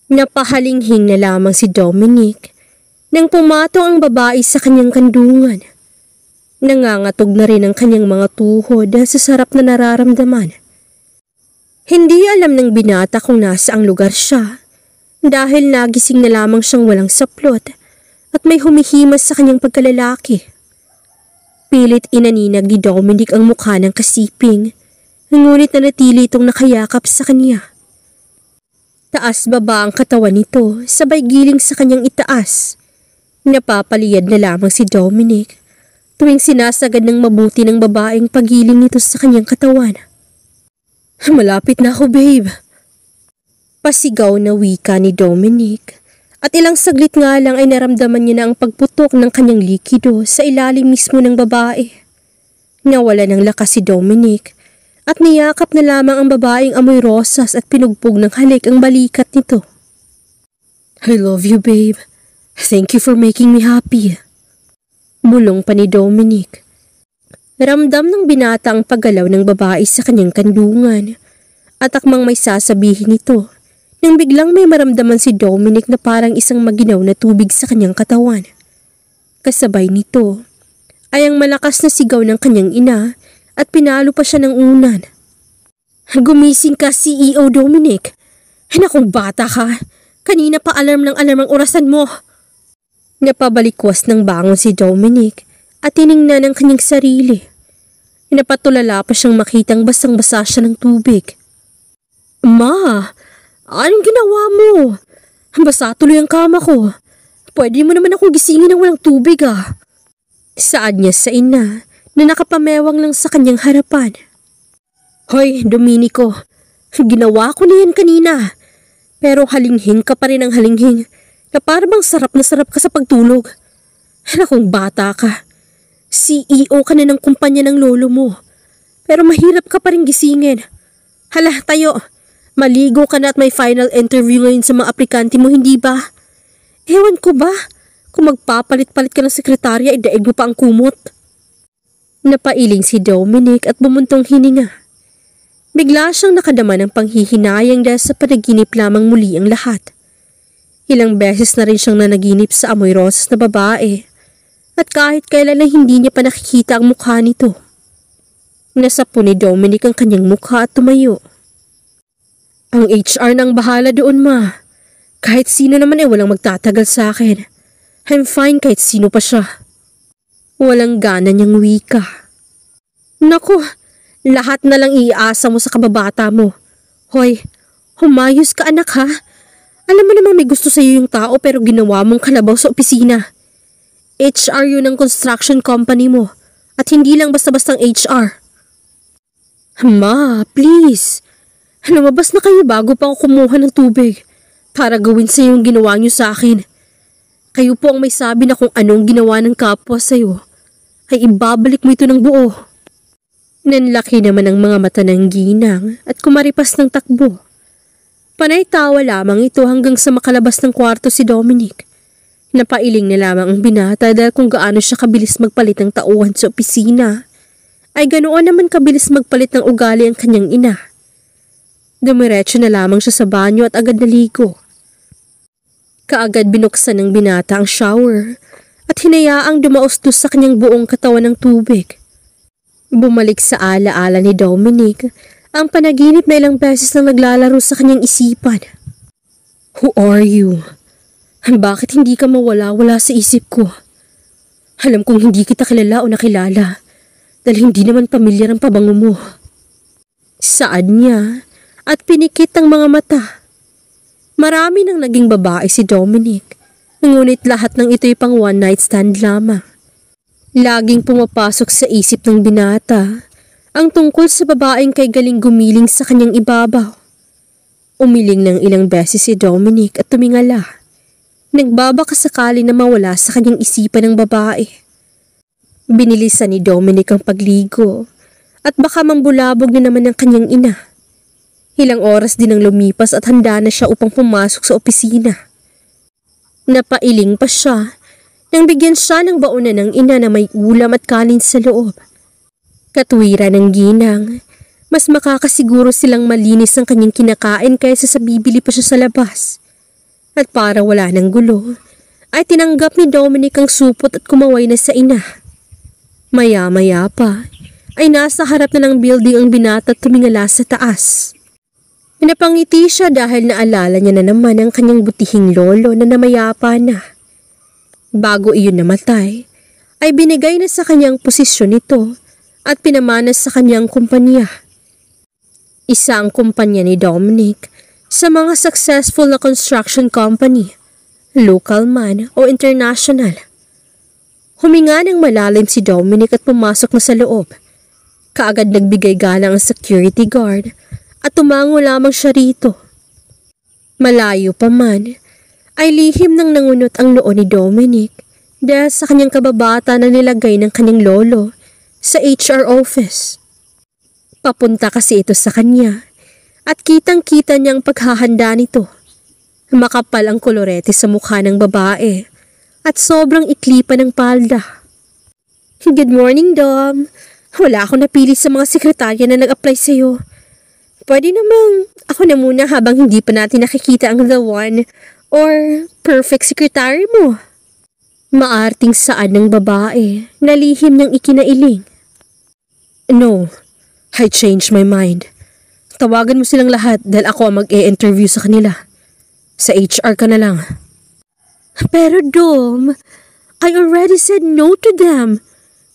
Napahalinghing na lamang si Dominic nang pumatong ang babae sa kanyang kandungan. Nangangatog na rin ang kanyang mga tuhod dahil sa sarap na nararamdaman. Hindi alam ng binata kung nasa ang lugar siya dahil nagising na lamang siyang walang saplot at may humihimas sa kanyang pagkalalaki. Pilit inaninag ni Dominic ang mukha ng kasiping, ngunit nanatili itong nakayakap sa kanya. Taas baba ang katawan nito, sabay giling sa kanyang itaas. Napapaliyad na lamang si Dominic tuwing sinasagad ng mabuti ng babaeng pagiling nito sa kanyang katawan. Malapit na ako, babe. Pasigaw na wika ni Dominic at ilang saglit nga lang ay naramdaman niya na ang pagputok ng kanyang likido sa ilalim mismo ng babae. Nawala ng lakas si Dominic at niyakap na lamang ang babaeng amoy rosas at pinugbog ng halik ang balikat nito. I love you, babe. Thank you for making me happy. Bulong pa ni Dominic. Ramdam ng binata ang paggalaw ng babae sa kanyang kandungan at akmang may sasabihin nito nang biglang may maramdaman si Dominic na parang isang maginaw na tubig sa kanyang katawan. Kasabay nito ay ang malakas na sigaw ng kanyang ina at pinalo pa siya ng unan. Gumising ka, CEO Dominic. Nakong bata ka. Kanina pa alarm ang orasan mo. Napabalikwas ng bangon si Dominic at tiningnan ang kanyang sarili. Napatulala pa siyang makitang basang-basa siya ng tubig. Ma, anong ginawa mo? Basa tuloy ang kama ko. Pwede mo naman akong gisingin ng walang tubig ah. Saad niya sa ina na nakapamewang lang sa kanyang harapan. Hoy, Dominico, ginawa ko na yan kanina. Pero halinghing ka pa rin ang halinghing na parang sarap na sarap ka sa pagtulog. Nakong bata ka. CEO ka na ng kumpanya ng lolo mo. Pero mahirap ka pa rin gisingin. Hala, tayo. Maligo ka na at may final interview ngayon sa mga aplikante mo, hindi ba? Ewan ko ba? Kung magpapalit-palit ka ng sekretarya, idaig mo pa ang kumot. Napailing si Dominic at bumuntong hininga. Bigla siyang nakadama ng panghihinayang dahil sa panaginip lamang muli ang lahat. Ilang beses na rin siyang nanaginip sa amoy rosas na babae at kahit kailan na hindi niya pa nakikita ang mukha nito. Nasapo ni Dominic ang kanyang mukha at tumayo. Ang HR nang bahala doon, ma. Kahit sino naman walang magtatagal sa akin. I'm fine kahit sino pa siya. Walang gana niyang wika. Naku, lahat na lang iasa mo sa kababata mo. Hoy, humayos ka anak ha. Alam mo namang may gusto sa'yo yung tao pero ginawa mong kalabaw sa opisina. HR yun ng construction company mo at hindi lang basta-bastang HR. Ma, please. Lumabas na kayo bago pa ako kumuha ng tubig para gawin sa yung ginawa niyo sa akin. Kayo po ang may sabi na kung anong ginawa ng kapwa sa'yo ay ibabalik mo ito ng buo. Nanlaki naman ang mga mata ng ginang at kumaripas ng takbo. Panay tawa lamang ito hanggang sa makalabas ng kwarto si Dominic. Napailing na lamang ang binata dahil kung gaano siya kabilis magpalit ng tauhan sa opisina, ay ganoon naman kabilis magpalit ng ugali ang kanyang ina. Dumiretso na lamang siya sa banyo at agad naligo. Kaagad binuksan ng binata ang shower at hinayaang dumaustos sa kanyang buong katawan ng tubig. Bumalik sa alaala ni Dominic ang panaginip na ilang beses na naglalaro sa kanyang isipan. Who are you? Bakit hindi ka mawala-wala sa isip ko? Alam kong hindi kita kilala o nakilala dahil hindi naman pamilyar ang pabango mo. Saad niya at pinikit ang mga mata. Marami nang naging babae si Dominic, ngunit lahat ng ito'y pang one night stand lamang. Laging pumapasok sa isip ng binata ang tungkol sa babaeng kay galing gumiling sa kanyang ibabaw. Umiling ng ilang beses si Dominic at tumingala. Nagbabaka sakali na mawala sa kanyang isipan ng babae. Binilisan ni Dominic ang pagligo at baka mambulabog na naman ang kanyang ina. Ilang oras din ang lumipas at handa na siya upang pumasok sa opisina. Napailing pa siya nang bigyan siya ng baunan ng ina na may ulam at kanin sa loob. Katwiran ng ginang, mas makakasiguro silang malinis ang kanyang kinakain kaysa sa bibili pa siya sa labas. At para wala ng gulo, ay tinanggap ni Dominic ang supot at kumaway na sa ina. Maya-maya pa, ay nasa harap na ng building ang binata at tumingala sa taas. Napangiti siya dahil naalala niya na naman ang kanyang butihing lolo na namayapa na. Bago iyon namatay, ay binigay na sa kanyang posisyon ito at pinamanas sa kanyang kumpanya. Isa ang kumpanya ni Dominic sa mga successful na construction company, local man o international. Huminga ng malalim si Dominic at pumasok na sa loob. Kaagad nagbigay galang ang security guard at tumango lamang siya rito. Malayo pa man, ay lihim nang nangunot ang noo ni Dominic dahil sa kanyang kababata na nilagay ng kanyang lolo sa HR office. Papunta kasi ito sa kanya at kitang-kita niya ang paghahanda nito. Makapal ang kolorete sa mukha ng babae at sobrang ikli pa ng palda. Good morning, Dom. Wala akong napili sa mga sekretarya na nag-apply sa'yo. Pwede namang ako na muna habang hindi pa natin nakikita ang the one or perfect secretary mo. Maarting saan ng babae na lihim niyang ikinailing. No, I changed my mind. Tawagan mo silang lahat dahil ako ang mag-e-interview sa kanila. Sa HR ka na lang. Pero Dom, I already said no to them.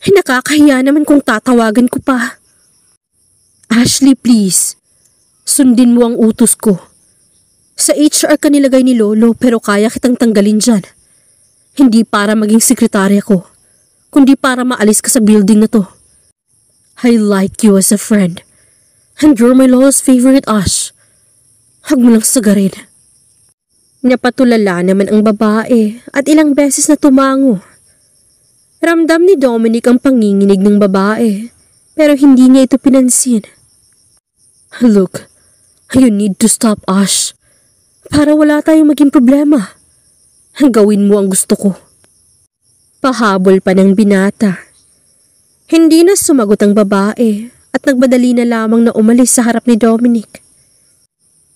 Nakakahiya naman kung tatawagan ko pa. Ashley, please. Sundin mo ang utos ko. Sa HR ka nilagay ni Lolo pero kaya kitang tanggalin dyan. Hindi para maging sekretarya ko, kundi para maalis ka sa building na to. I like you as a friend. And you're my Lolo's favorite, Ash. Huwag mo lang sagarin. Napatulala naman ang babae at ilang beses na tumango. Ramdam ni Dominic ang panginginig ng babae pero hindi niya ito pinansin. Look, you need to stop, Ash. Para wala tayong maging problema. Gawin mo ang gusto ko. Pahabol pa ng binata. Hindi na sumagot ang babae at nagbadali na lamang na umalis sa harap ni Dominic.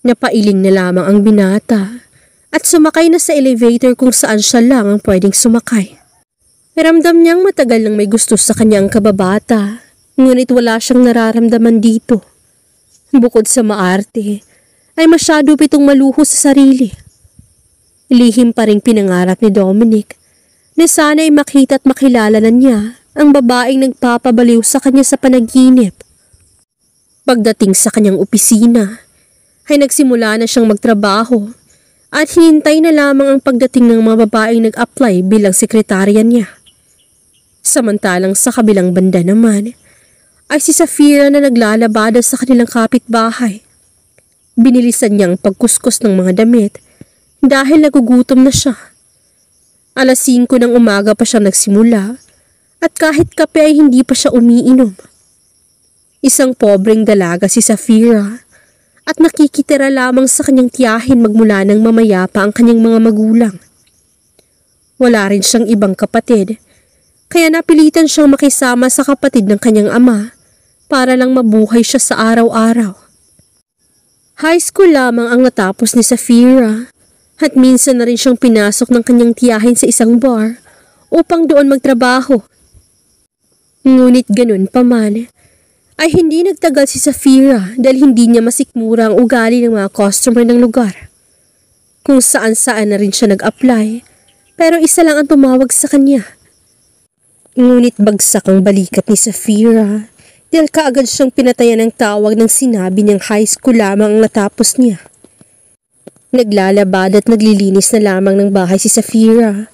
Napailing na lamang ang binata at sumakay na sa elevator kung saan siya lang ang pwedeng sumakay. Ramdam niyang matagal nang may gusto sa kanyang kababata, ngunit wala siyang nararamdaman dito. Bukod sa maarte, ay masyado pitong maluho sa sarili. Lihim pa ring pinangarap ni Dominic na sana ay makita at makilala na niya ang babaeng nagpapabaliw sa kanya sa panaginip. Pagdating sa kanyang opisina, ay nagsimula na siyang magtrabaho at hinintay na lamang ang pagdating ng mga babaeng nag-apply bilang sekretarya niya. Samantalang sa kabilang banda naman, ay si Safira na naglalabada sa kanilang kapitbahay. Binilisan niyang pagkuskus ng mga damit dahil nagugutom na siya. 5:00 ng umaga pa siya nagsimula at kahit kape ay hindi pa siya umiinom. Isang pobreng dalaga si Safira at nakikitira lamang sa kanyang tiyahin magmula ng mamayapa ang kanyang mga magulang. Wala rin siyang ibang kapatid, kaya napilitan siyang makisama sa kapatid ng kanyang ama para lang mabuhay siya sa araw-araw. High school lamang ang natapos ni Safira at minsan na rin siyang pinasok ng kanyang tiyahin sa isang bar upang doon magtrabaho. Ngunit ganun pa man, ay hindi nagtagal si Safira dahil hindi niya masikmura ang ugali ng mga customer ng lugar. Kung saan-saan na rin siya nag-apply, pero isa lang ang tumawag sa kanya. Ngunit bagsak ang balikat ni Safira dahil kaagad siyang pinatayan ng tawag ng sinabi niyang high school lamang ang natapos niya. Naglalabad at naglilinis na lamang ng bahay si Safira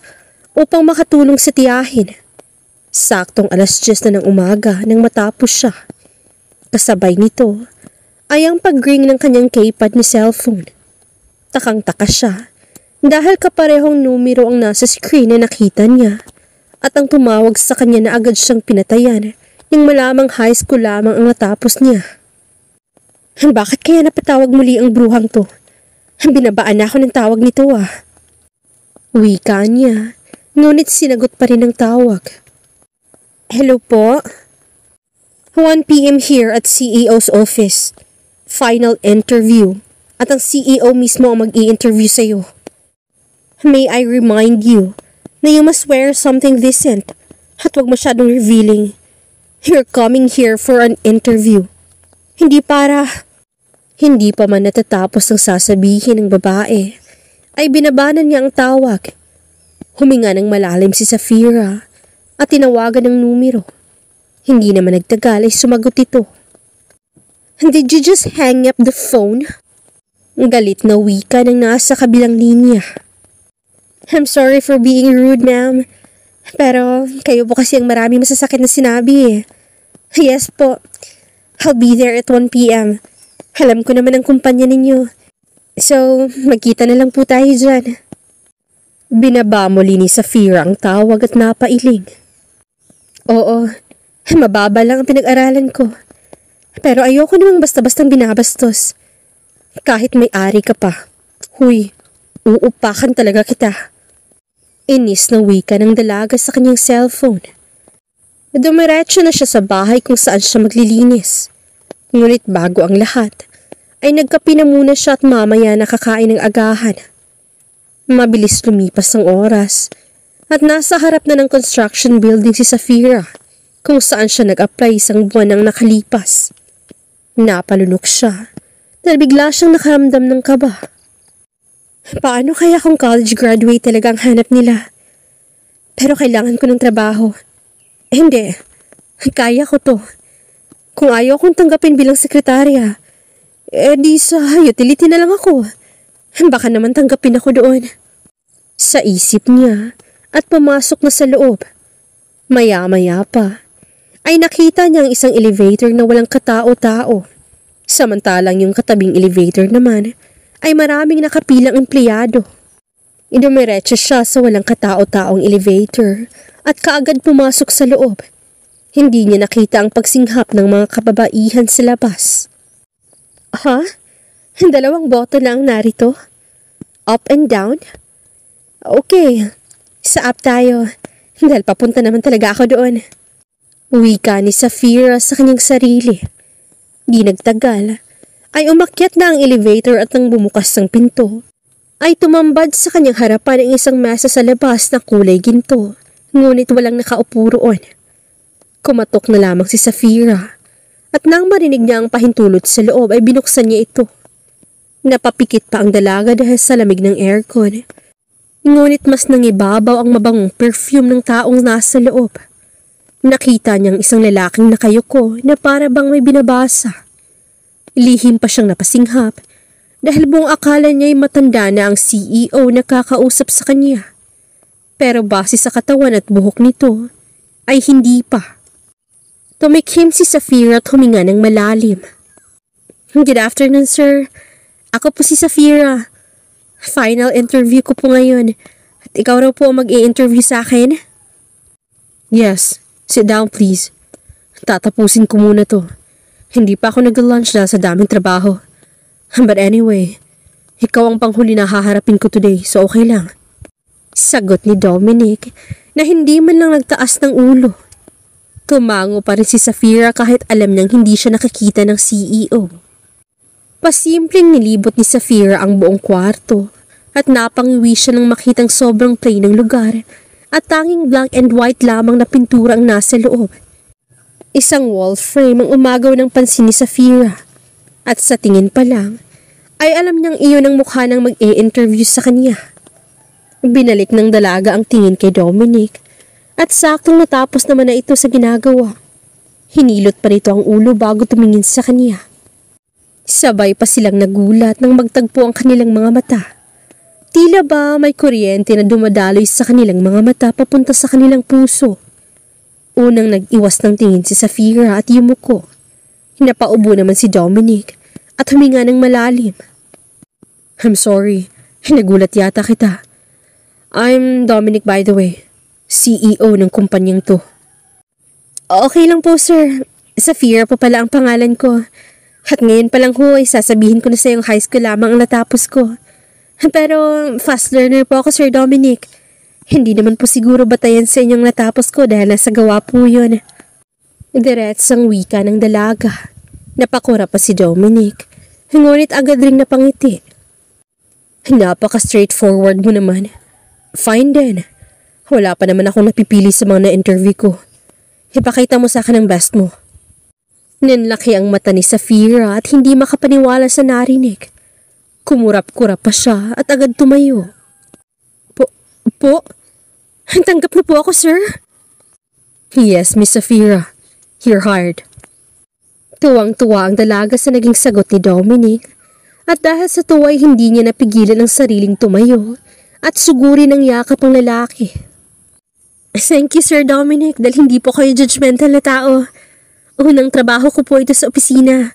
upang makatulong sa tiyahin. Saktong 10:00 na ng umaga nang matapos siya. Kasabay nito ay ang pag-ring ng kanyang keypad ni cellphone. Takang-taka siya dahil kaparehong numero ang nasa screen na nakita niya at ang tumawag sa kanya na agad siyang pinatayan nang malamang high school lamang ang natapos niya. Bakit kaya napatawag muli ang bruhang to? Binabaan na ako ng tawag nito Wika niya, ngunit sinagot pa rin ang tawag. Hello po? 1 p.m. here at CEO's office. Final interview. At ang CEO mismo ang mag-i-interview sa'yo. May I remind you na you must wear something decent at huwag masyadong revealing. You're coming here for an interview. Hindi pa man natatapos ang sasabihin ng babae, ay binabanan niya ang tawag. Huminga ng malalim si Safira at tinawagan ng numero. Hindi naman nagtagal ay sumagot ito. Did you just hang up the phone? Galit na wika ng nasa kabilang linya. I'm sorry for being rude, ma'am. Pero kayo po kasi ang marami masasakit na sinabi. Yes po. I'll be there at 1 p.m. Alam ko naman ang kumpanya ninyo. So, magkita na lang po tayo dyan. Binaba muli ni Safira ang tawag at napailing. Oo, mababa lang ang pinag-aralan ko. Pero ayoko namang basta-bastang binabastos. Kahit may-ari ka pa. Huy, uupakan talaga kita. Inis na wika ng dalaga sa kanyang cellphone. Dumiretso na siya sa bahay kung saan siya maglilinis. Ngunit bago ang lahat, ay nagkape na muna siya at mamaya nakakain ng agahan. Mabilis lumipas ang oras at nasa harap na ng construction building si Safira kung saan siya nag-apply isang buwan nang nakalipas. Napalunok siya dahil bigla siyang nakaramdam ng kaba. Paano kaya kung college graduate talaga ang hanap nila? Pero kailangan ko ng trabaho. Hindi, kaya ko to. Kung ayaw kong tanggapin bilang sekretarya, di sa utility na lang ako. Baka naman tanggapin ako doon. Sa isip niya at pumasok na sa loob. Maya-maya pa ay nakita niya ang isang elevator na walang katao-tao. Samantalang yung katabing elevator naman ay maraming nakapilang empleyado. Idumiretso siya sa walang katao-taong elevator at kaagad pumasok sa loob. Hindi niya nakita ang pagsinghap ng mga kababaihan sa labas. Ha? Dalawang boto na ang narito? Up and down? Okay, sa up tayo. Dahil papunta naman talaga ako doon. Wika ni Safira sa kanyang sarili. Di nagtagal, ay umakyat na ang elevator at nang bumukas ang pinto, ay tumambad sa kanyang harapan ang isang mesa sa labas na kulay ginto, ngunit walang nakaupo roon. Kumatok na lamang si Safira, at nang marinig niya ang pahintulot sa loob ay binuksan niya ito. Napapikit pa ang dalaga dahil sa lamig ng aircon, ngunit mas nangibabaw ang mabangong perfume ng taong nasa loob. Nakita niyang isang lalaking nakayuko na para bang may binabasa. Lihim pa siyang napasinghap dahil buong akala niya'y matanda na ang CEO na kakausap sa kanya. Pero base sa katawan at buhok nito, ay hindi pa. Tumikhim si Safira at huminga ng malalim. Good afternoon, sir. Ako po si Safira. Final interview ko po ngayon. At ikaw raw po mag-i-interview sa akin? Yes. Sit down, please. Tatapusin ko muna to. Hindi pa ako nag-lunch dahil sa daming trabaho. But anyway, ikaw ang panghuli na haharapin ko today, so okay lang. Sagot ni Dominic na hindi man lang nagtaas ng ulo. Tumango pa rin si Safira kahit alam niyang hindi siya nakakita ng CEO. Pasimpleng nilibot ni Safira ang buong kwarto at napangiwi siya nang makitang sobrang plain ng lugar at tanging black and white lamang na pintura ang nasa loob. Isang wall frame ang umagaw ng pansin ni Safira at sa tingin pa lang ay alam niyang iyon ang mukha ng mag-e-interview sa kanya. Binalik ng dalaga ang tingin kay Dominic at saktong natapos naman na ito sa ginagawa. Hinilot pa nito ang ulo bago tumingin sa kanya. Sabay pa silang nagulat nang magtagpo ang kanilang mga mata. Tila ba may kuryente na dumadaloy sa kanilang mga mata papunta sa kanilang puso. Unang nag-iwas ng tingin si Safira at yumuko. Napaubo naman si Dominic at huminga ng malalim. I'm sorry, nagulat yata kita. I'm Dominic by the way, CEO ng kumpanyang to. Okay lang po sir, Safira po pala ang pangalan ko. At ngayon pa lang ho ay sasabihin ko na sa yung high school lamang ang natapos ko. Pero fast learner po ako Sir Dominic. Hindi naman po siguro batayan sa inyong natapos ko dahil nasa gawa po yun. Diretsang wika ng dalaga. Napakura pa si Dominic. Ngunit agad ring napangiti. Napaka-straightforward mo naman. Fine din. Wala pa naman akong napipili sa mga na-interview ko. Ipakita mo sa akin ang best mo. Nanlaki ang mata ni Safira at hindi makapaniwala sa narinig. Kumurap-kurap pa siya at agad tumayo. Po? Tanggap na po ako, sir? Yes, Miss Safira. You're hired. Tuwang-tuwa ang dalaga sa naging sagot ni Dominic at dahil sa tuwa ay hindi niya napigilan ang sariling tumayo at suguri ng yakap ang lalaki. Thank you, Sir Dominic, dahil hindi po kayo judgmental na tao. Unang trabaho ko po ito sa opisina.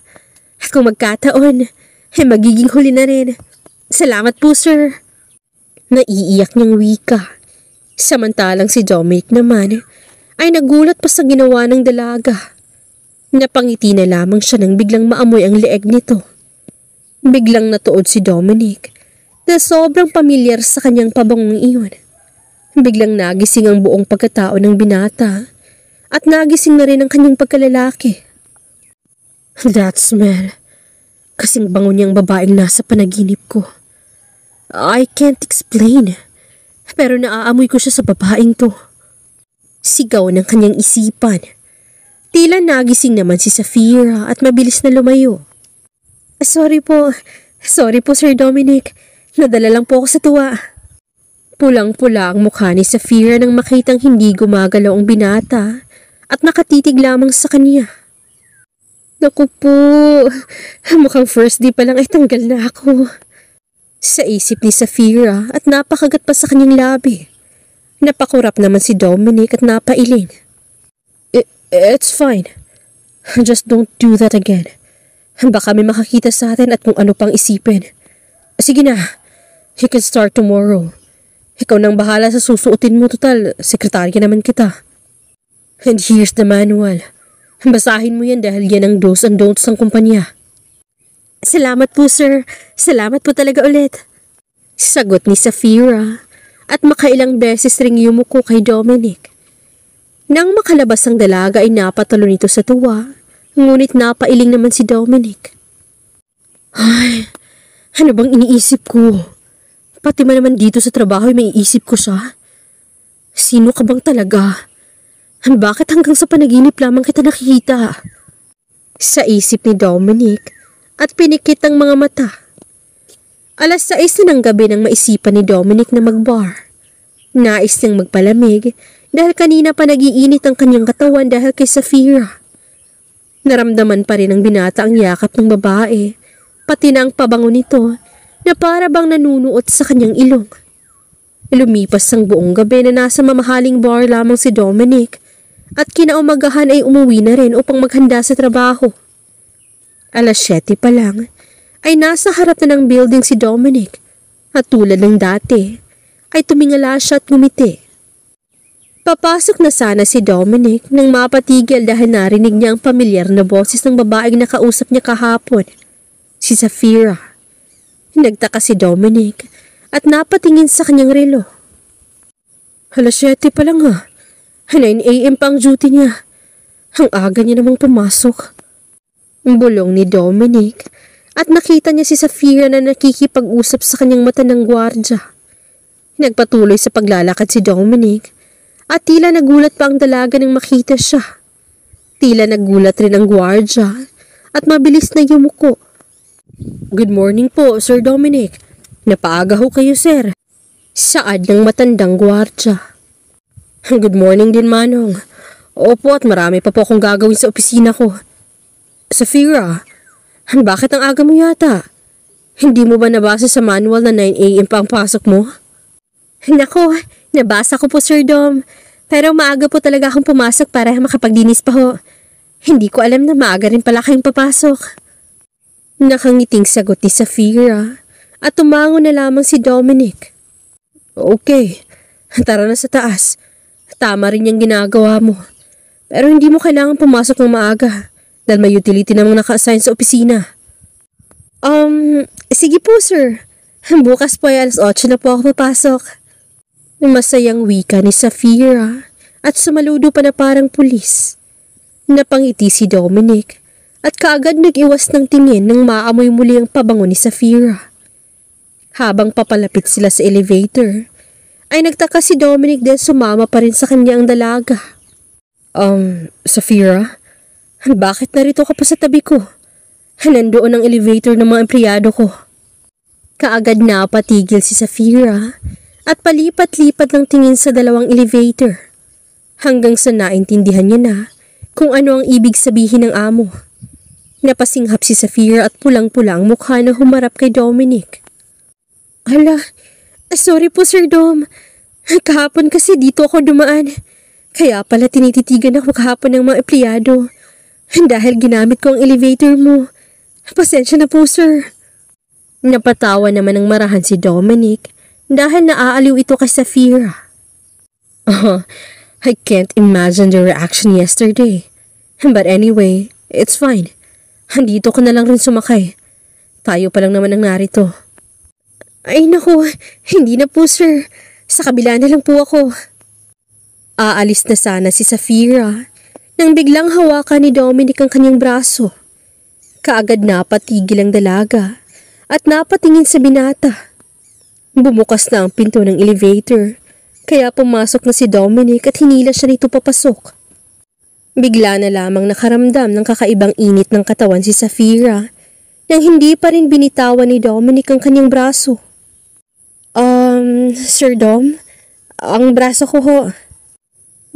At kung magkataon, magiging huli na rin. Salamat po, sir. Naiiyak niyang wika. Samantalang si Dominic naman ay nagulat pa sa ginawa ng dalaga. Napangiti na lamang siya nang biglang maamoy ang leeg nito. Biglang natuod si Dominic na sobrang pamilyar sa kanyang pabangong iyon. Biglang nagising ang buong pagkatao ng binata at nagising na rin ang kanyang pagkalalaki. That smell. Kasing bango niyang babaeng nasa panaginip ko. I can't explain. Pero naaamoy ko siya sa babaeng to. Sigaw ng kanyang isipan. Tila nagising naman si Safira at mabilis na lumayo. Sorry po, Sir Dominic. Nadala lang po ako sa tuwa. Pulang-pula ang mukha ni Safira nang makitang hindi gumagalaw ang binata at nakatitig lamang sa kanya. Naku po, mukhang first day pa lang ay tanggal na ako. Sa isip ni Safira at napakagat pa sa kanyang labi. Napakurap naman si Dominic at napailing. It's fine. Just don't do that again. Baka may makakita sa atin at kung ano pang isipin. Sige na, you can start tomorrow. Ikaw nang bahala sa susuotin mo, total, sekretarya naman kita. And here's the manual. Basahin mo yan dahil yan ang do's and don'ts ng kumpanya. Salamat po, sir. Salamat po talaga ulit. Sagot ni Safira at makailang beses ring yumuko kay Dominic. Nang makalabas ang dalaga ay napatalo nito sa tuwa, ngunit napailing naman si Dominic. Ay, ano bang iniisip ko? Pati man naman dito sa trabaho ay may iisip ko siya. Sino ka bang talaga? Bakit hanggang sa panaginip lamang kita nakikita? Sa isip ni Dominic at pinikit ang mga mata. 6:00 na ng gabi nang maisipan ni Dominic na magbar. Nais niyang magpalamig dahil kanina pa nagiinit ang kanyang katawan dahil kay Safira. Naramdaman pa rin ng binata ang yakap ng babae, pati na ang pabango nito na para bang nanunuot sa kanyang ilong. Lumipas ang buong gabi na nasa mamahaling bar lamang si Dominic at kinaumagahan ay umuwi na rin upang maghanda sa trabaho. 7:00 pa lang ay nasa harap na ng building si Dominic at tulad ng dati ay tumingala siya at ngumiti. Papasok na sana si Dominic nang mapatigil dahil narinig niya ang pamilyar na boses ng babaeng nakausap niya kahapon, si Safira. Nagtaka si Dominic at napatingin sa kanyang relo. 7:00 pa lang 9 AM pa ang duty niya. Ang aga niya namang pumasok. Bulong ni Dominic at nakita niya si Safira na nakikipag-usap sa kanyang mata ng gwardya. Nagpatuloy sa paglalakad si Dominic at tila nagulat pa ang dalaga nang makita siya. Tila nagulat rin ang gwardya at mabilis na yumuko. Good morning po, Sir Dominic. Napaaga ho kayo, sir. Saad ng matandang gwardya. Good morning din, Manong. Opo, at marami pa po akong gagawin sa opisina ko. Safira, bakit ang aga mo yata? Hindi mo ba nabasa sa manual na 9 AM pa ang pasok mo? Nako, nabasa ko po, Sir Dom. Pero maaga po talaga akong pumasok para makapagdinis pa ho. Hindi ko alam na maaga rin pala kayong papasok. Nakangiting sagot ni Safira at tumango na lamang si Dominic. Okay, tara na sa taas. Tama rin yung ginagawa mo. Pero hindi mo kailangan pumasok ng maaga dahil may utility namang naka-assign sa opisina. Sige po, sir. Bukas po ay 8:00 na po ako papasok. Masayang wika ni Safira at sumaludo pa na parang pulis. Napangiti si Dominic at kaagad nag-iwas ng tingin nang maamoy muli ang pabango ni Safira. Habang papalapit sila sa elevator, ay nagtaka si Dominic dahil sumama pa rin sa kanya ang dalaga. Safira? Bakit narito ka pa sa tabi ko? Nandoon ang elevator ng mga empleyado ko. Kaagad na patigil si Safira at palipat-lipat ng tingin sa dalawang elevator hanggang sa naintindihan niya na kung ano ang ibig sabihin ng amo. Napasinghap si Safira at pulang-pula ang mukha na humarap kay Dominic. Hala, sorry po Sir Dom. Kahapon kasi dito ako dumaan. Kaya pala tinititigan ako kahapon ng mga empleyado. Dahil ginamit ko ang elevator mo. Pasensya na po sir. Napatawa naman ng marahan si Dominic dahil naaaliw ito kay Safira. I can't imagine the reaction yesterday. But anyway, it's fine. Handito ko na lang rin sumakay. Tayo pa lang naman ang narito. Ay naku, hindi na po sir. Sa kabila na lang po ako. Aalis na sana si Safira nang biglang hawakan ni Dominic ang kanyang braso. Kaagad napatigil ang dalaga at napatingin sa binata. Bumukas na ang pinto ng elevator kaya pumasok na si Dominic at hinila siya nito papasok. Bigla na lamang nakaramdam ng kakaibang init ng katawan si Safira nang hindi pa rin binitawan ni Dominic ang kanyang braso. Sir Dom, ang braso ko ho.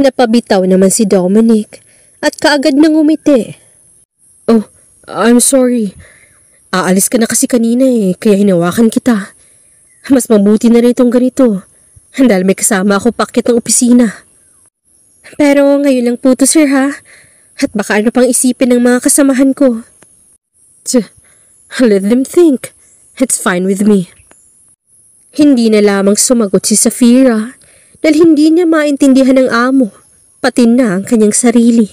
Napabitaw naman si Dominic at kaagad nang umiti. Oh, I'm sorry. Aalis ka na kasi kanina kaya hinawakan kita. Mas mabuti na rin itong ganito dahil may kasama ako paakyat ng opisina. Pero ngayon lang po to sir ha, at baka ano pang isipin ng mga kasamahan ko. Let them think. It's fine with me. Hindi na lamang sumagot si Safira dahil hindi niya maintindihan ng amo, pati na ang kanyang sarili.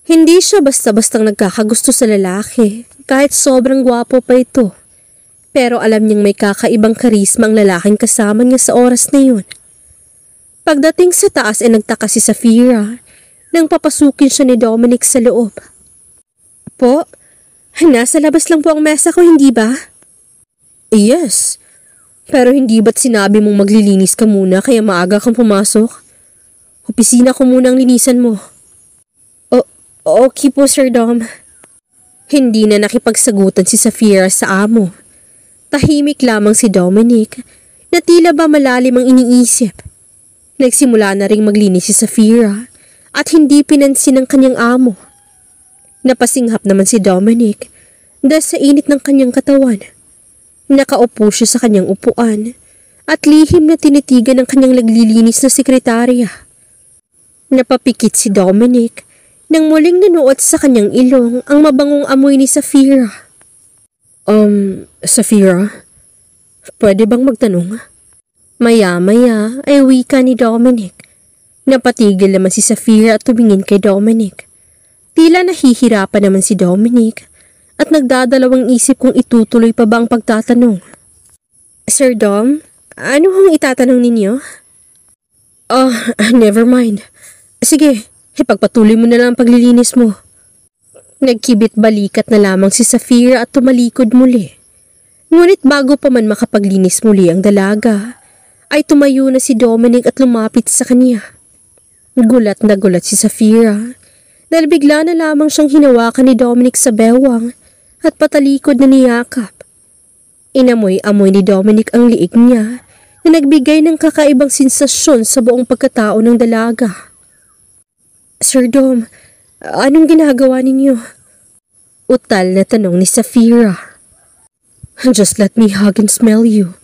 Hindi siya basta-bastang nagkakagusto sa lalaki kahit sobrang gwapo pa ito. Pero alam niyang may kakaibang karisma ang lalaking kasama niya sa oras na yun. Pagdating sa taas ay nagtaka si Safira nang papasukin siya ni Dominic sa loob. Po, nasa labas lang po ang mesa ko, hindi ba? Yes. Pero hindi ba't sinabi mong maglilinis ka muna kaya maaga kang pumasok? Opisina ko muna ang linisan mo. Okay po, Sir Dom. Hindi na nakipagsagutan si Safira sa amo. Tahimik lamang si Dominic na tila ba malalim ang iniisip. Nagsimula na ring maglinis si Safira at hindi pinansin ng kanyang amo. Napasinghap naman si Dominic dahil sa init ng kanyang katawan. Nakaupo siya sa kanyang upuan at lihim na tinitigan ng kanyang naglilinis na sekretarya. Napapikit si Dominic nang muling nanuot sa kanyang ilong ang mabangong amoy ni Safira. Safira, pwede bang magtanong? Maya-maya ay wika ni Dominic. Napatigil naman si Safira at tumingin kay Dominic. Tila nahihirapan naman si Dominic at nagdadalawang isip kung itutuloy pa ba ang pagtatanong. Sir Dom, ano hong itatanong ninyo? Never mind. Sige, ipagpatuloy mo na lang ang paglilinis mo. Nagkibit balikat na lamang si Safira at tumalikod muli. Ngunit bago pa man makapaglinis muli ang dalaga, ay tumayo na si Dominic at lumapit sa kanya. Gulat na gulat si Safira dahil bigla na lamang siyang hinawakan ni Dominic sa bewang at patalikod na niyakap. Inamoy-amoy ni Dominic ang liig niya na nagbigay ng kakaibang sensasyon sa buong pagkatao ng dalaga. Sir Dom, anong ginagawa ninyo? Utal na tanong ni Safira. Just let me hug and smell you.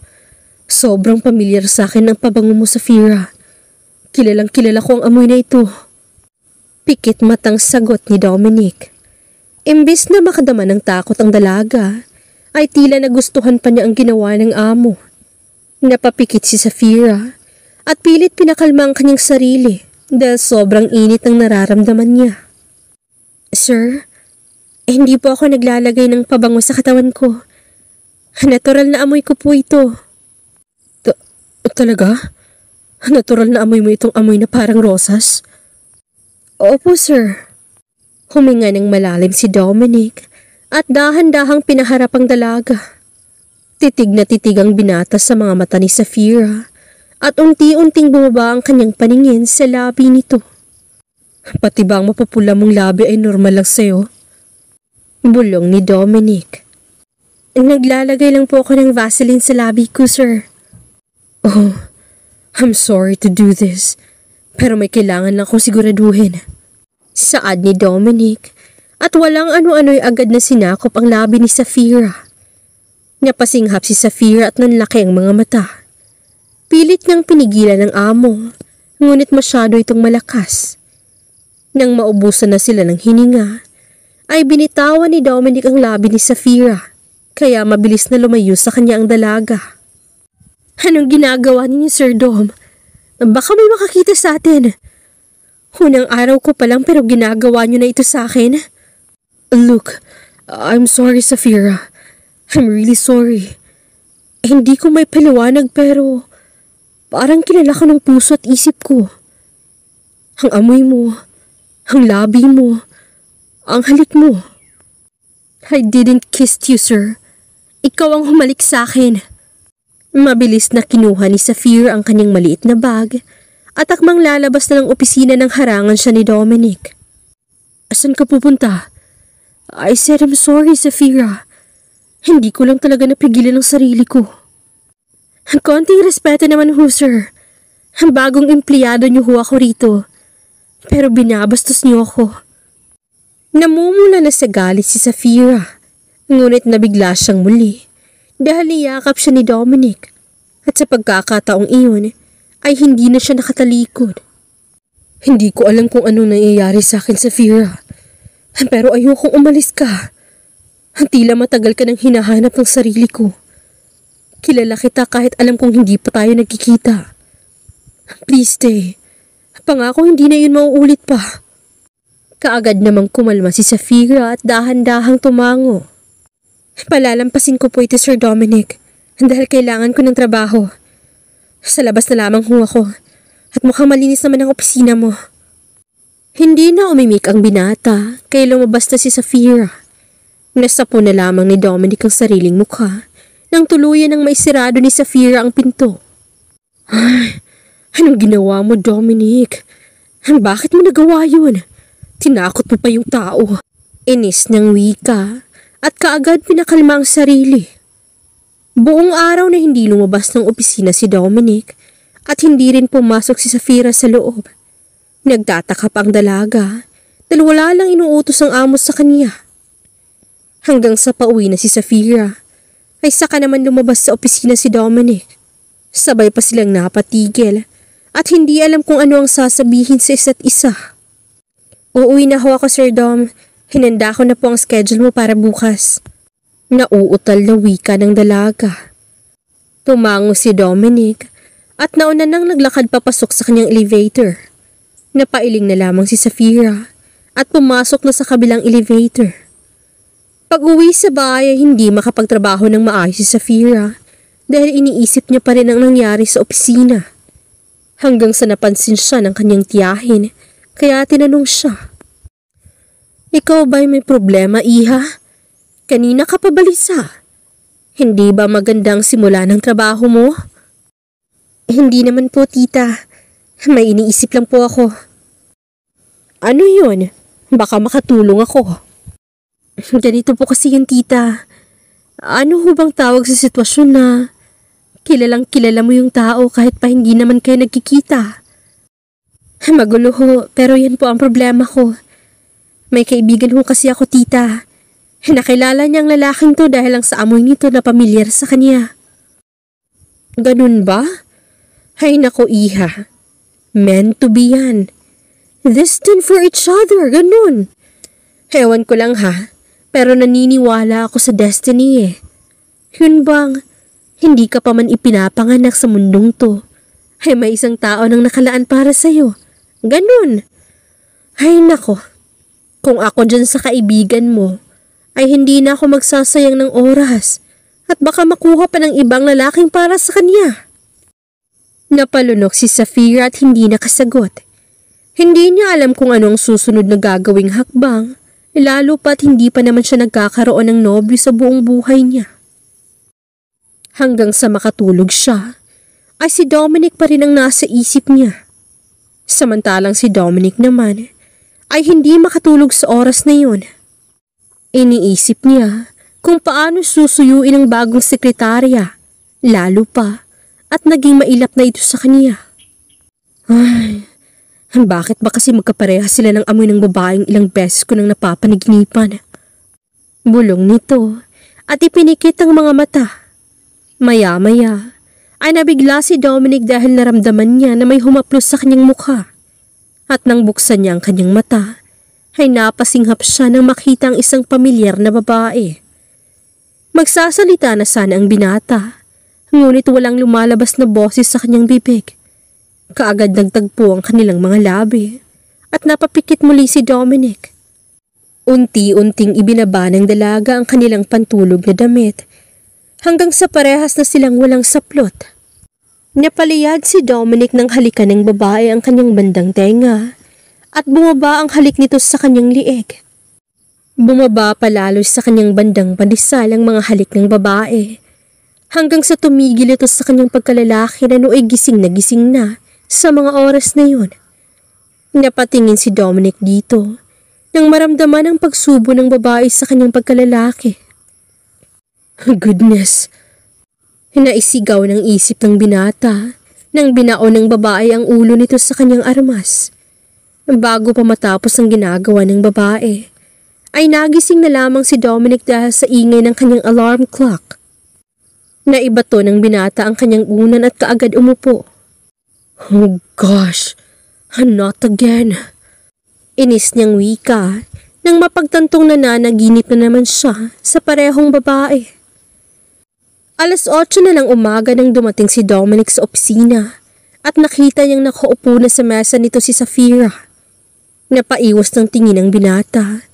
Sobrang pamilyar sa akin ang pabango mo, Safira. Kilalang kilala ko ang amoy na ito. Pikit matang sagot ni Dominic. Imbis na makadama ng takot ang dalaga, ay tila nagustuhan pa niya ang ginawa ng amo. Napapikit si Safira at pilit pinakalma ang kanyang sarili dahil sobrang init ang nararamdaman niya. Sir, hindi po ako naglalagay ng pabango sa katawan ko. Natural na amoy ko po ito. Talaga? Natural na amoy mo itong amoy na parang rosas? Opo, sir. Huminga ng malalim si Dominic at dahan-dahang pinaharap ang dalaga. Titig na titig ang binata sa mga mata ni Safira at unti-unting bumaba ang kanyang paningin sa labi nito. Pati ba ang mapupula mong labi ay normal lang sa'yo? Bulong ni Dominic. Naglalagay lang po ako ng Vaseline sa labi ko, sir. Oh, I'm sorry to do this, pero may kailangan lang akong siguraduhin. Saad ni Dominic, at walang ano-ano'y agad na sinakop ang labi ni Safira. Napasinghap si Safira at nanlaki ang mga mata. Pilit niyang pinigilan ng amo, ngunit masyado itong malakas. Nang maubusan na sila ng hininga, ay binitawan ni Dominic ang labi ni Safira, kaya mabilis na lumayo sa kanya ang dalaga. Anong ginagawa ninyo, Sir Dom? Baka may makakita sa atin. Unang araw ko pa lang pero ginagawa niyo na ito sa akin. Look, I'm sorry, Safira. I'm really sorry. Hindi ko may paliwanag pero parang kilala ko ng puso at isip ko. Ang amoy mo, ang labi mo, ang halik mo. I didn't kiss you, sir. Ikaw ang humalik sa akin. Mabilis na kinuha ni Safira ang kanyang maliit na bag at akmang lalabas na ng opisina ng harangan siya ni Dominic. Asan ka pupunta? I said I'm sorry, Safira. Hindi ko lang talaga napigilan ang sarili ko. Konting respeto naman ho, sir. Bagong empleyado niyo ho ako rito. Pero binabastos niyo ako. Namumula na sa galit si Safira. Ngunit nabigla siyang muli dahil niyakap siya ni Dominic. At sa pagkakataong iyon ay hindi na siya nakatalikod. Hindi ko alam kung anong nangyayari sa akin, Safira. Pero ayokong umalis ka. Tila matagal ka nang hinahanap ng sarili ko. Kilala kita kahit alam kong hindi pa tayo nagkikita. Please stay. Pangako hindi na yun mauulit pa. Kaagad namang kumalma si Safira at dahan-dahang tumango. Palalampasin ko po ito, Sir Dominic, dahil kailangan ko ng trabaho. Sa labas na lamang ho ako at mukhang malinis naman ang opisina mo. Hindi na umimik ang binata kaya lumabas na si Safira. Nasapo na lamang ni Dominic ang sariling mukha nang tuluyan ng maisirado ni Safira ang pinto. Ay, anong ginawa mo, Dominic? Bakit mo nagawa yun? Tinakot mo pa yung tao. Inis ng wika at kaagad pinakalma ang sarili. Buong araw na hindi lumabas ng opisina si Dominic at hindi rin pumasok si Safira sa loob. Nagtataka pa ang dalaga dahil wala lang inuutos ang amo sa kanya. Hanggang sa pauwi na si Safira, ay saka naman lumabas sa opisina si Dominic. Sabay pa silang napatigil at hindi alam kung ano ang sasabihin sa isa't isa. Uuwi na ho ako, Sir Dom. Hinanda ko na po ang schedule mo para bukas. Nauutal na wika ng dalaga. Tumango si Dominic at nauna nang naglakad papasok sa kanyang elevator. Napailing na lamang si Safira at pumasok na sa kabilang elevator. Pag-uwi sa bahay ay hindi makapagtrabaho ng maayos si Safira dahil iniisip niya pa rin ang nangyari sa opisina. Hanggang sa napansin siya ng kanyang tiyahin kaya tinanong siya. Ikaw ba'y may problema, Iha? Kanina ka pa balisa. Hindi ba magandang simula ng trabaho mo? Hindi naman po, tita. May iniisip lang po ako. Ano yun? Baka makatulong ako. Ganito po kasi yung tita. Ano ho bang tawag sa sitwasyon na kilalang kilala mo yung tao kahit pa hindi naman kayo nagkikita? Magulo ho, pero yan po ang problema ko. May kaibigan ho kasi ako, tita. Nakilala niya ang lalaking to dahil lang sa amoy nito na pamilyar sa kanya. Ganun ba? Hay nako, Iha. Meant to be yan. Destined for each other, ganun. Ewan ko lang ha, pero naniniwala ako sa destiny eh. Yun bang, hindi ka pa man ipinapanganak sa mundong to, ay may isang tao nang nakalaan para sa'yo. Ganun. Ay nako, kung ako dyan sa kaibigan mo, ay hindi na ako magsasayang ng oras at baka makuha pa ng ibang lalaking para sa kanya. Napalunok si Safira at hindi nakasagot. Hindi niya alam kung ano ang susunod na gagawing hakbang, lalo pa't hindi pa naman siya nagkakaroon ng nobyo sa buong buhay niya. Hanggang sa makatulog siya, ay si Dominic pa rin ang nasa isip niya. Samantalang si Dominic naman ay hindi makatulog sa oras na yun. Iniisip niya kung paano susuyuin ang bagong sekretarya, lalo pa at naging mailap na ito sa kanya. Ay, bakit ba kasi magkapareha sila ng amoy ng babaeng ilang beses ko nang napapaniginipan? Bulong nito at ipinikit ang mga mata. Maya-maya ay nabigla si Dominic dahil naramdaman niya na may humaplos sa kanyang mukha. At nang buksan niya ang kanyang mata, ay napasinghap siya nang makita ang isang pamilyar na babae. Magsasalita na sana ang binata, ngunit walang lumalabas na boses sa kanyang bibig. Kaagad nagtagpo ang kanilang mga labi at napapikit muli si Dominic. Unti-unting ibinaba ng dalaga ang kanilang pantulog na damit hanggang sa parehas na silang walang saplot. Napaliyad si Dominic ng halikan ng babae ang kanyang bandang tenga at bumaba ang halik nito sa kanyang liig. Bumaba palalo sa kanyang bandang pandisal ang mga halik ng babae hanggang sa tumigil ito sa kanyang pagkalalaki na nooy gising na sa mga oras na yun. Napatingin si Dominic dito nang maramdaman ang pagsubo ng babae sa kanyang pagkalalaki. Goodness! Naisigaw ng isip ng binata nang binaon ng babae ang ulo nito sa kanyang armas. Bago pa matapos ang ginagawa ng babae, ay nagising na lamang si Dominic dahil sa ingay ng kanyang alarm clock. Naibato ng binata ang kanyang unan at kaagad umupo. Oh gosh, not again. Inis niyang wika nang mapagtantong nananaginip na naman siya sa parehong babae. 8:00 na lang umaga nang dumating si Dominic sa opisina at nakita niyang nakaupo na sa mesa nito si Safira. Napaiwas ng tingin ng binata.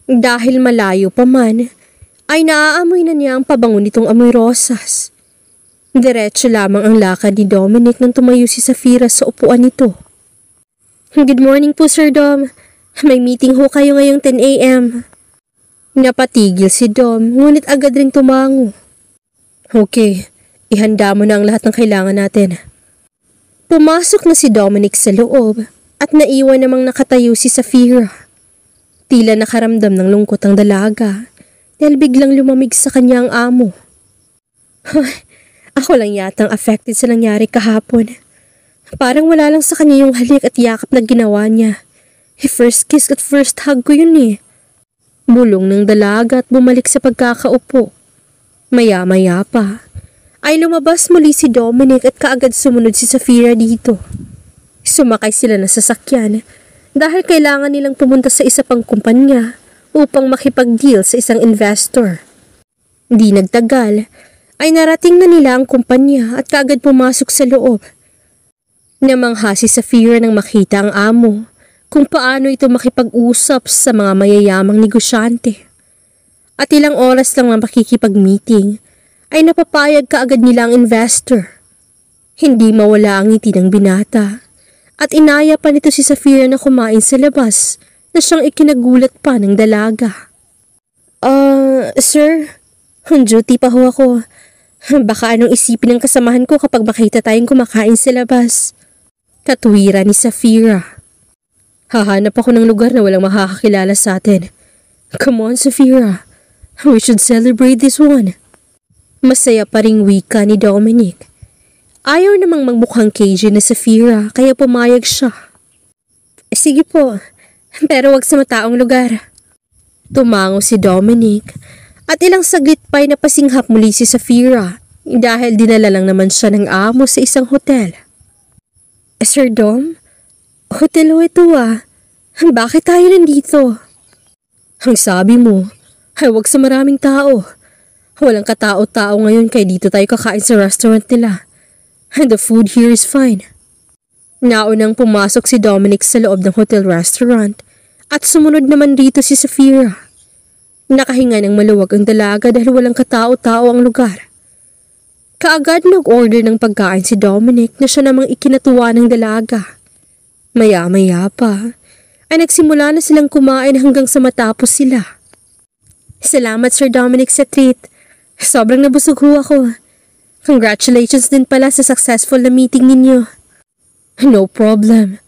Dahil malayo pa man, ay naaamoy na niya ang pabango nitong amoy rosas. Diretso lamang ang lakad ni Dominic nang tumayo si Safira sa upuan nito. Good morning po, Sir Dom. May meeting ho kayo ngayong 10 a.m. Napatigil si Dom, ngunit agad ring tumango. Okay, ihanda mo na ang lahat ng kailangan natin. Pumasok na si Dominic sa loob at naiwan namang nakatayo si Safira. Tila nakaramdam ng lungkot ang dalaga dahil biglang lumamig sa kanya ang amo. Ako lang yatang affected sa nangyari kahapon. Parang wala lang sa kanya yung halik at yakap na ginawa niya. First kiss at first hug ko yun eh. Bulong ng dalaga at bumalik sa pagkakaupo. Maya-maya pa, ay lumabas muli si Dominic at kaagad sumunod si Safira dito. Sumakay sila ng sasakyan dahil kailangan nilang pumunta sa isa pang kumpanya upang makipag-deal sa isang investor. Di nagtagal, ay narating na nila ang kumpanya at kaagad pumasok sa loob. Namangha si Safira nang makita ang amo kung paano ito makipag-usap sa mga mayayamang negosyante. At ilang oras lang ang makikipag-meeting ay napapayag kaagad nila ang investor. Hindi mawala ang ngiti ng binata at inaya pa nito si Safira na kumain sa labas na siyang ikinagulat pa ng dalaga. Sir, on duty pa ho ako. Baka anong isipin ng kasamahan ko kapag makita tayong kumakain sa labas. Katwira ni Safira. Hahanap ako ng lugar na walang makakakilala sa atin. Come on, Safira. We should celebrate this one. Masaya pa ring wika ni Dominic. Ayaw namang magmukhang cagey na Safira kaya pumayag siya. Sige po, pero wag sa mataong lugar. Tumango si Dominic at ilang saglit pa'y napasinghap muli si Safira dahil dinala lang naman siya ng amo sa isang hotel. Sir Dom, hotel ho ito ah. Bakit tayo nandito? Ang sabi mo, ay wag sa maraming tao. Walang katao-tao ngayon kaya dito tayo kakain sa restaurant nila. And the food here is fine. Naunang pumasok si Dominic sa loob ng hotel restaurant at sumunod naman dito si Safira. Nakahinga ng maluwag ang dalaga dahil walang katao-tao ang lugar. Kaagad nag-order ng pagkain si Dominic na siya namang ikinatuwa ng dalaga. Maya-maya pa ay nagsimula na silang kumain hanggang sa matapos sila. Salamat Sir Dominic sa treat. Sobrang nabusog ho ako. Congratulations din pala sa successful na meeting ninyo. No problem.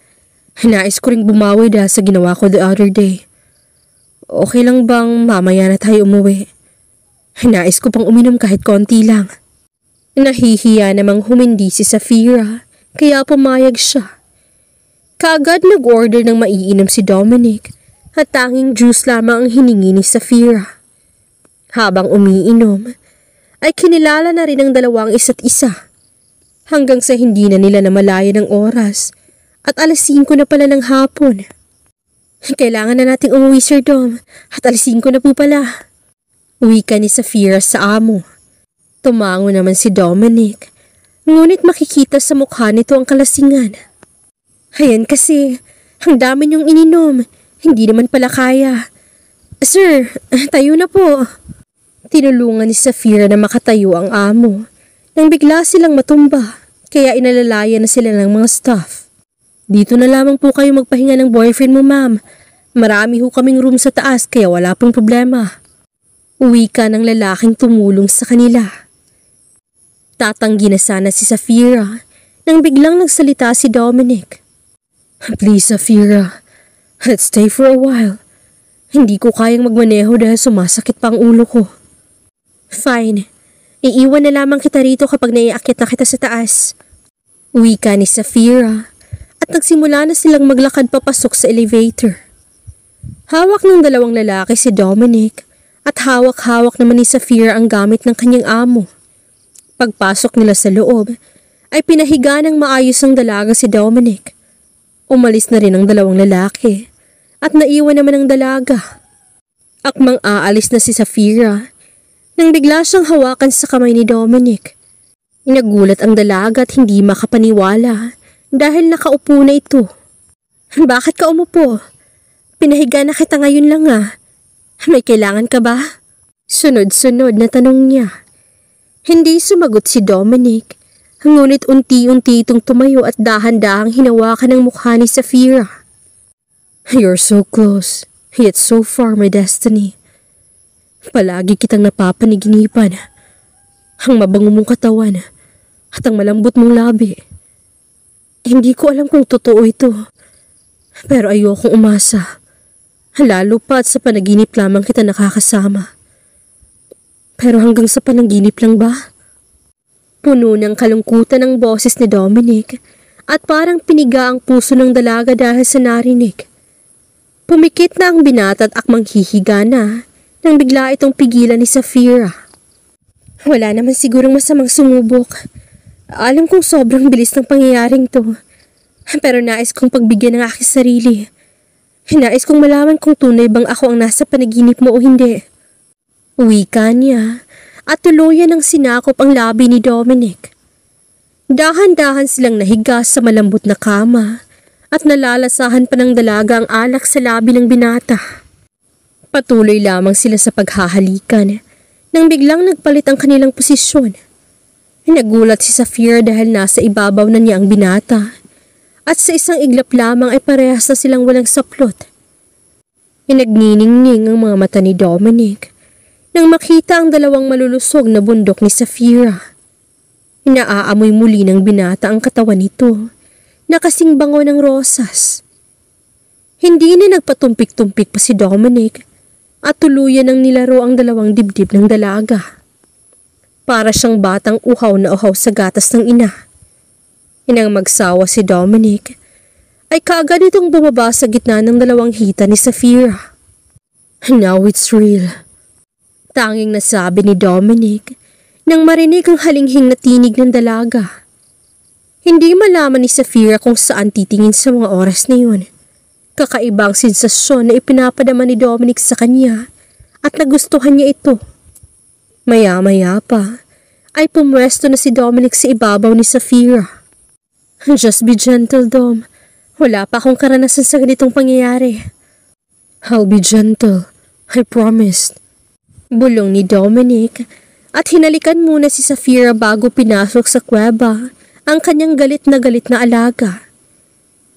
Nais ko ring bumawi dahil sa ginawa ko the other day. Okay lang bang mamaya na tayo umuwi? Nais ko pang uminom kahit konti lang. Nahihiya namang humindi si Safira, kaya pumayag siya. Kaagad nag-order ng maiinom si Dominic at tanging juice lamang ang hiningi ni Safira. Habang umiinom, ay kinilala na rin ang dalawang isa't isa. Hanggang sa hindi na nila namalayan ng oras at 5:00 na pala ng hapon. Kailangan na nating umuwi, Sir Dom, at 5:00 na po pala. Wika ni Safira sa amo. Tumango naman si Dominic, ngunit makikita sa mukha nito ang kalasingan. Ayan kasi, ang dami niyong ininom, hindi naman pala kaya. Sir, tayo na po. Tinulungan ni Safira na makatayo ang amo, nang bigla silang matumba, kaya inalalaya na sila ng mga staff. Dito na lamang po kayo magpahinga ng boyfriend mo, ma'am. Marami ho kaming room sa taas kaya wala pong problema. Wika ng lalaking tumulong sa kanila. Tatanggi na sana si Safira nang biglang nagsalita si Dominic. Please, Safira, let's stay for a while. Hindi ko kayang magmaneho dahil sumasakit pa ang ulo ko. Fine. Iiwan na lamang kita rito kapag naiakit na kita sa taas. Wika ni Safira at nagsimula na silang maglakad papasok sa elevator. Hawak ng dalawang lalaki si Dominic at hawak-hawak naman ni Safira ang gamit ng kanyang amo. Pagpasok nila sa loob ay pinahiga ng maayos ang dalaga si Dominic. Umalis na rin ang dalawang lalaki at naiwan naman ang dalaga. Akmang aalis na si Safira nang bigla siyang hawakan sa kamay ni Dominic. Inagulat ang dalaga at hindi makapaniwala dahil nakaupo na ito. Bakit ka umupo? Pinahiga na kita ngayon lang ah. May kailangan ka ba? Sunod-sunod na tanong niya. Hindi sumagot si Dominic, ngunit unti-unti itong tumayo at dahan-dahang hinawakan ang mukha ni Safira. You're so close, yet so far, my destiny. Palagi kitang napapaniginipan. Ang mabango mong katawan at ang malambot mong labi. Hindi ko alam kung totoo ito, pero ayokong umasa. Lalo pa at sa panaginip lamang kita nakakasama. Pero hanggang sa panaginip lang ba? Puno ng kalungkutan ang boses ni Dominic at parang piniga ang puso ng dalaga dahil sa narinig. Pumikit na ang binata at akmang hihiga na nang bigla itong pigilan ni Safira. Wala naman sigurong masamang sumubok. Alam kong sobrang bilis ng pangyayaring to. Pero nais kong pagbigyan ng aking sarili. Nais kong malaman kung tunay bang ako ang nasa panaginip mo o hindi. Wika niya at tuluyan ng sinakop ang labi ni Dominic. Dahan-dahan silang nahiga sa malambot na kama at nalalasahan pa ng dalaga ang alak sa labi ng binata. Patuloy lamang sila sa paghahalikan nang biglang nagpalit ang kanilang posisyon. Nagulat si Safira dahil nasa ibabaw na niya ang binata at sa isang iglap lamang ay parehas na silang walang saplot. Nagniningning ang mga mata ni Dominic nang makita ang dalawang malulusog na bundok ni Safira. Inaaamoy muli ng binata ang katawan nito na kasing bango ng rosas. Hindi na nagpatumpik-tumpik pa si Dominic at tuluyan ng nilaro ang dalawang dibdib ng dalaga. Para siyang batang uhaw na uhaw sa gatas ng ina. Inang magsawa si Dominic ay kaagad itong bumaba sa gitna ng dalawang hita ni Safira. Now it's real. Tanging nasabi ni Dominic nang marinig ang halinghing na tinig ng dalaga. Hindi malaman ni Safira kung saan titingin sa mga oras na yun. Kakaibang sensasyon na ipinapadama ni Dominic sa kanya at nagustuhan niya ito. Maya-maya pa ay pumwesto na si Dominic sa ibabaw ni Safira. Just be gentle, Dom. Wala pa akong karanasan sa ganitong pangyayari. I'll be gentle. I promised. Bulong ni Dominic at hinalikan muna si Safira bago pinasok sa kuweba ang kanyang galit na alaga.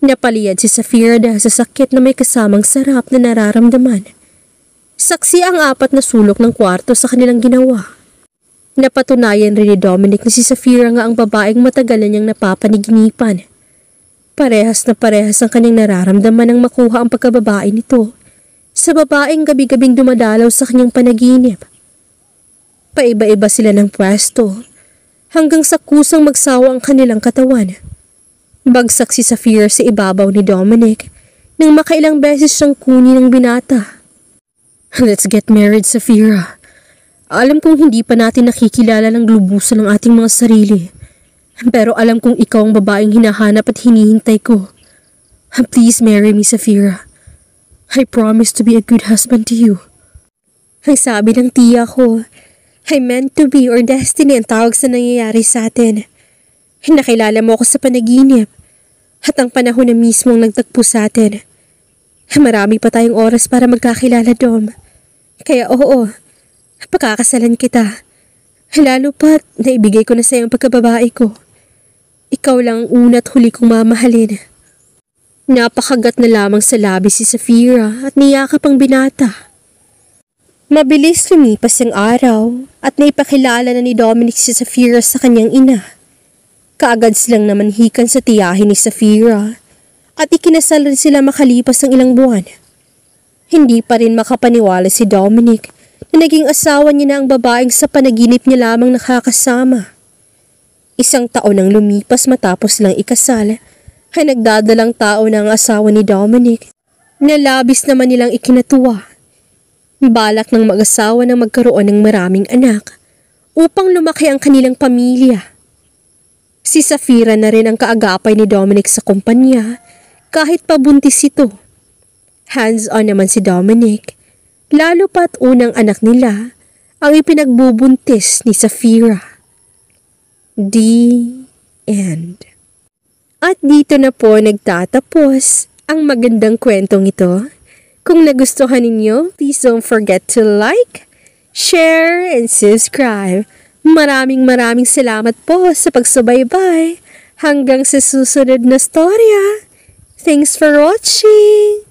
Napaliyad si Safira dahil sa sakit na may kasamang sarap na nararamdaman. Saksi ang 4 na sulok ng kwarto sa kanilang ginawa. Napatunayan rin ni Dominic na si Safira nga ang babaeng matagal na niyang napapaniginipan. Parehas na parehas ang kanyang nararamdaman nang makuha ang pagkababae nito sa babaeng gabi-gabing dumadalaw sa kanyang panaginip. Paiba-iba sila ng pwesto hanggang sa kusang magsawa ang kanilang katawan. Bagsak si Safira sa ibabaw ni Dominic nang makailang beses siyang kunin ng binata. Let's get married, Safira. Alam kong hindi pa natin nakikilala ng lubusan ng ating mga sarili. Pero alam kong ikaw ang babaeng hinahanap at hinihintay ko. Please marry me, Safira. I promise to be a good husband to you. Ang sabi ng tiya ko, ay meant to be or destiny ang tawag sa nangyayari sa atin. Nakilala mo ako sa panaginip at ang panahon na mismo ang nagtagpo sa atin. Marami pa tayong oras para magkakilala, Dom. Kaya oo, pagkakasalan kita. Lalo pat naibigay ko na sa iyo ang pagkababae ko. Ikaw lang ang una at huli kong mamahalin. Napakagat na lamang sa labi si Safira at niyakap ang binata. Mabilis lumipas ang araw at naipakilala na ni Dominic si Safira sa kanyang ina. Kaagad silang namanhikan sa tiyahin ni Safira at ikinasal rin sila makalipas ng ilang buwan. Hindi pa rin makapaniwala si Dominic na naging asawa niya na ang babaeng sa panaginip niya lamang nakakasama. 1 taon nang lumipas matapos lang ikasal, ay nagdadalang tao na ang asawa ni Dominic na labis naman nilang ikinatuwa. Balak ng mag-asawa na magkaroon ng maraming anak upang lumaki ang kanilang pamilya. Si Safira na rin ang kaagapay ni Dominic sa kumpanya kahit pabuntis ito. Hands-on naman si Dominic, lalo pat unang anak nila ang ipinagbubuntis ni Safira. The end. At dito na po nagtatapos ang magandang kwentong ito. Kung nagustuhan ninyo, please don't forget to like, share, and subscribe. Maraming salamat po sa pagsubaybay. Hanggang sa susunod na storya. Thanks for watching!